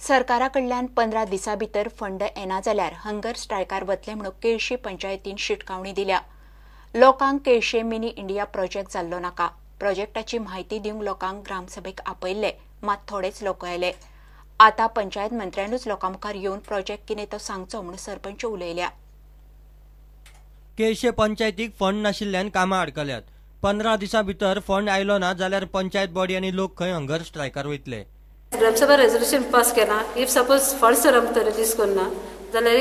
सरकारा कडल्यान 15 दिसां भितर फंड येना जाल्यार हंगर स्ट्रायकार वतले म्हणून केळशी पंचायतीन शिटकावणी दिल्या। लोकांक केळशे मिनी इंडिया प्रोजेक्ट जाल्लो नाका। प्रोजेक्टाची म्हायती दिवंक लोकांक ग्रामसभेक आपयले, मात थोडेच लोक आयले। आता पंचायत मंत्र्यानूच लोकां मुखार येवन प्रोजेक्ट कितें तो सांगचो म्हणून सरपंच उलयल्या। केळशे पंचायतीक फंड नाशिल्ल्यान कामां अडकल्यात। 15 दिसां भितर फंड आयलो ना जाल्यार पंचायत बॉडी आनी लोक खंय हंगर स्ट्रायकार वयतले। ग्रामसभा रेजोल्यूशन पास केला। इफ सपोज फंड सर आमकां रिलीज करना जाल्यार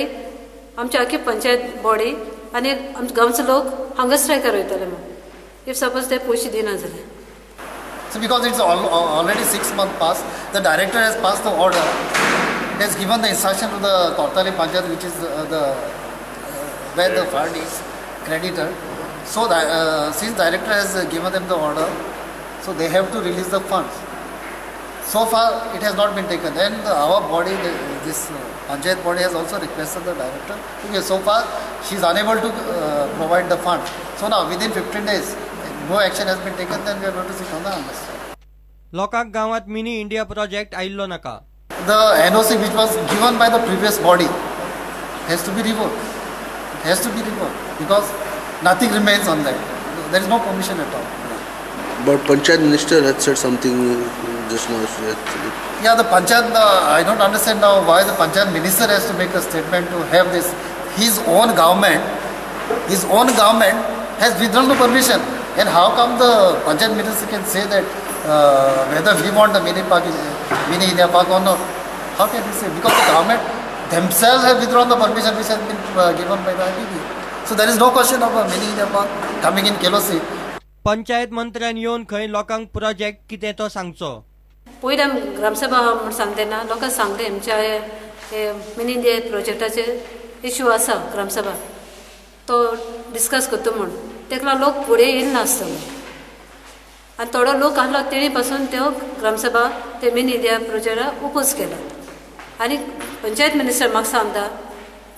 आमची आखी पंचायत बॉडी आनी आमचे गांवचे लोक हंगर स्ट्रायकार वयतले म्हणून इफ सपोज ते पयशे दिना जाल्यार। So because it's already 6 months past, the director has passed the order. He has given the instruction to the Kortali Panchayat, which is where the fund is credited. So since director has given them the order, so they have to release the funds. So far it has not been taken, and our body, this Panchayat body, has also requested the director. Okay, so far she is unable to provide the funds. So now within 15 days, no action has been taken, then we are going to sit on the understand. लोकांक गावात mini India project आयल्लो नाका। The NOC which was given by the previous body has to be revoked. It has to be revoked because nothing remains on that. There is no permission at all. But Panchayat Minister had said something just now. Yeah, the Panchayat, I don't understand now why the Panchayat Minister has to make a statement to have this. His own government has withdrawn the permission. And how come the Panchayat Minister can say that whether we want the mini India Park or not? How can he say? Because the government themselves have withdrawn the permission which has been given by the ITB. So there is no question of a mini India Park coming in Kelosi. Panchayat मंत्र्यान येवन खंय लोकांक project कितें तो सांगचो। पयलीं ग्रामसभा म्हणून सांगतना लोकांक सांगले आमच्या मिनी इंडिया प्रोजेक्टाचे इश्यू आसा ग्रामसभा तो डिस्कस करता म्हूण तेका लोक फुडें येयले नासतलो आनी थोडो लोक आहलो तेणी पासून त्यो ग्रामसभा ते मिनी इंडिया प्रोजेक्टाक ओपोज केला। आनी पंचायत मिनिस्टर म्हाका सांगता,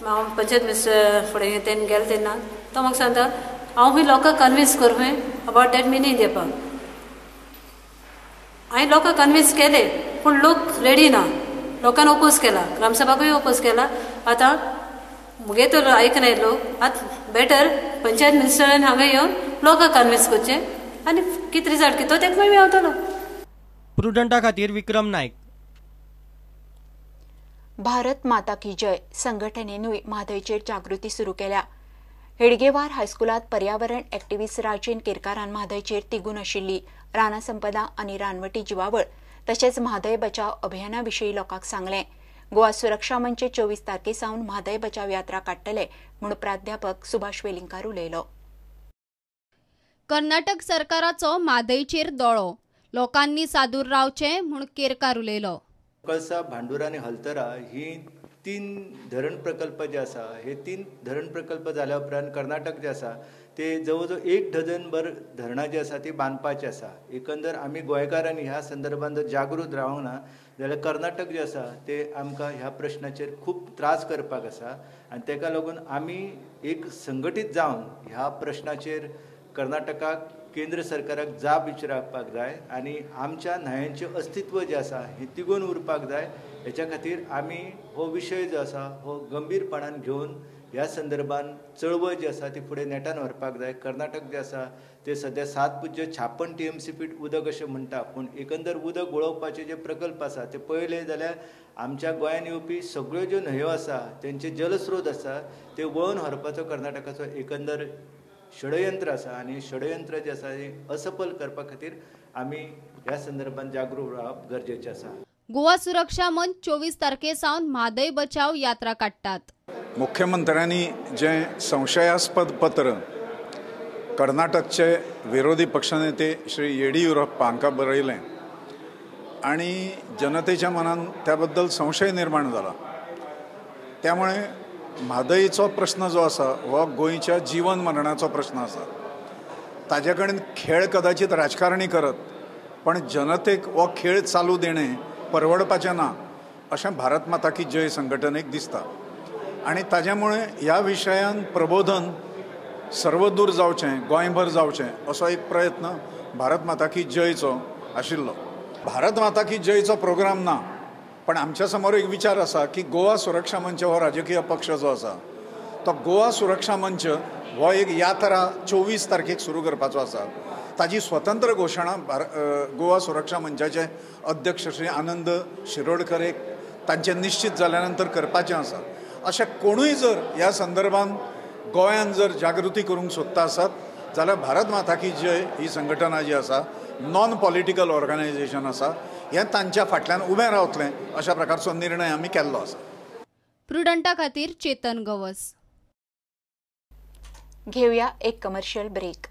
हांव पंचायत मिनिस्टर फुडें तेन्ना गेले तेन्ना तो म्हाका सांगता हांव ही लोकांक कन्विन्स करूं about that mini India park. हांवें लोकांक कन्विन्स केले पूण लोक रेडी ना, लोकांनी ओपोज केला, ग्रामसभाकूय ओपोज केला। आतां मुगे तर आयकना लोक आतां बेटर पंचायत मिनिस्टरान हांगा येवन लोकांक कन्विन्स करचें आनी कितें रिजल्ट कितो तेका मागीर मेळटलो। प्रुडंटा खातीर विक्रम नायक। भारत माता की जय संघटनेनूय म्हादयचेर जागृती सुरू केल्या। हेडगेवार हायस्कुलात पर्यावरण एक्टिव्हिस्ट राजीन केरकारान म्हादयचेर तिगून आशिल्ली रानां संपदा आनी रानवटी जिवावळ तशेंच म्हादय बचाव अभियाना विशीं लोकांक सांगलें। गोवा सुरक्षा मंच 24 तारखेसावन म्हादय बचाव यात्रा काडटले म्हूण प्राध्यापक सुभाष वेलिंगकार उलयलो। कर्नाटक सरकाराचो म्हादयचेर दोळो, लोकांनी सादूर रावचें म्हूण केरकार उलयलो। कळसा, भांडुरा आनी हलतरा ही 3 धरण प्रकल्प जे आसा हे 3 धरण प्रकल्प जाल्या उपरांत कर्नाटक जे आसा ते जवळ जवळ 1 डझन भर धरणां जी आसा ती बांदपाची आसा। एकंदर आमी गोंयकारांनी ह्या संदर्भांत जर जागृत रावंक ना जाल्यार कर्नाटक जे आसा ते आमकां ह्या प्रश्नाचेर खूब त्रास करपाक आसा आनी तेका लागून आमी एक संघटीत जावन ह्या प्रश्नाचेर कर्नाटकाक केंद्र सरकाराक जाप विचारपाक जाय आनी आमच्या न्हंयांचें अस्तित्व जें आसा हें तिगोवन उरपाक जाय। हेच्या खातीर आमी हो विशय जो आसा हो गंभीरपणान घेवन ह्या संदर्भान चळवळ जी आसा ती फुडें नेटान व्हरपाक जाय। कर्नाटक जे आसा ते सध्या 7.56 TMC फीट उदक अशें म्हणटा, पूण एकंदर उदक वळोवपाचे जे प्रकल्प आसा ते पळयले जाल्यार आमच्या गोंयांत येवपी सगळ्यो ज्यो न्हंयो आसा तेंचे जलस्रोत आसा ते वळोवन व्हरपाचो कर्नाटकाचो एकंदर षडयंत्र आसा आनी षडयंत्र जे आसा तें असफल करपा खातीर आमी ह्या संदर्भात जागरूक रावप गरजेचें आसा। गोवा सुरक्षा मंच 24 तारखेसावन म्हादय बचाव यात्रा काडटात। मुख्यमंत्र्यांनी जे संशयास्पद पत्र कर्नाटकचे विरोधी पक्षनेते श्री येडियुरप्पा हांकां बरयलें आनी जनतेच्या मनात त्या बद्दल संशय निर्माण जाला, त्यामुळे म्हादयचो प्रश्न जो आसा हो गोंयच्या जीवन मरणाचो प्रश्न आसा। ताजे कडेन खेळ कदाचित राजकारणी करत पण जनतेक हो खेळ चालू देणें परवडपाचें ना अशें भारत माता की जय संघटनेक दिसता आनी ताज्यामुळे ह्या विशयान प्रबोधन सर्वदूर जावचें, गोंयभर जावचें असो एक प्रयत्न भारत माता की जयचो आशिल्लो। भारत माता की जयचो प्रोग्राम ना पण आमच्या समोर एक विचार असा की गोवा सुरक्षा मंच हो राजकीय पक्ष जो असा तो गोवा सुरक्षा मंच हो एक यात्रा 24 तारखेक सुरू करपाचो आसा. ताजी स्वतंत्र घोशणा गोवा सुरक्षा मंचाचे अध्यक्ष श्री आनंद शिरोडकरेक तांचे निश्चित जाल्या नंतर करपाचें आसा. अशें कोणूय जर ह्या संदर्भान गोंयांत जर जागृती करूंक सोदता आसात जाल्यार भारत माता की जय ही संघटना जी आसा नॉन पॉलिटिकल ऑर्गनायझेशन आसा हें तांच्या फाटल्यान उबें रावतलें अशा प्रकारचो निर्णय आमी केल्लो आसा. प्रुडंटा खातीर चेतन गवस. घेऊया एक कमर्शियल ब्रेक.